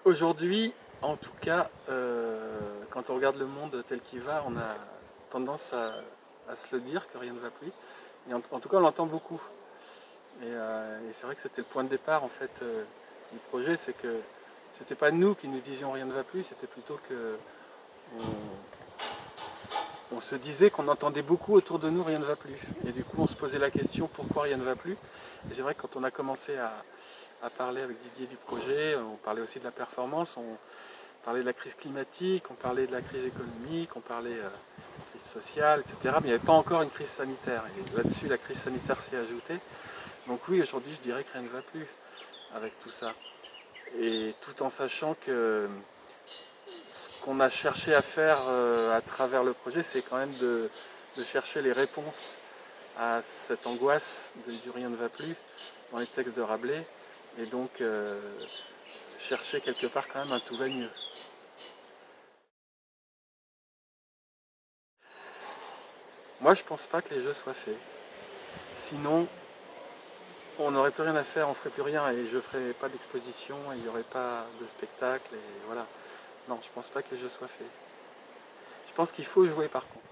Aujourd'hui, en tout cas, quand on regarde le monde tel qu'il va, on a tendance à se le dire que rien ne va plus. Et en tout cas, on l'entend beaucoup. Et c'est vrai que c'était le point de départ en fait du projet, c'est que c'était pas nous qui nous disions rien ne va plus, c'était plutôt que on se disait qu'on entendait beaucoup autour de nous rien ne va plus. Et du coup, on se posait la question pourquoi rien ne va plus. Et c'est vrai que quand on a commencé à parler avec Didier du projet, on parlait aussi de la performance, on parlait de la crise climatique, on parlait de la crise économique, on parlait de la crise sociale, etc. Mais il n'y avait pas encore une crise sanitaire. Et là-dessus, la crise sanitaire s'est ajoutée. Donc oui, aujourd'hui, je dirais que rien ne va plus avec tout ça. Et tout en sachant que ce qu'on a cherché à faire à travers le projet, c'est quand même de chercher les réponses à cette angoisse du rien ne va plus dans les textes de Rabelais. Et donc chercher quelque part quand même un tout va mieux. Moi, je pense pas que les jeux soient faits. Sinon, on n'aurait plus rien à faire, on ferait plus rien et je ferais pas d'exposition, il n'y aurait pas de spectacle et voilà. Non, je pense pas que les jeux soient faits. Je pense qu'il faut jouer par contre.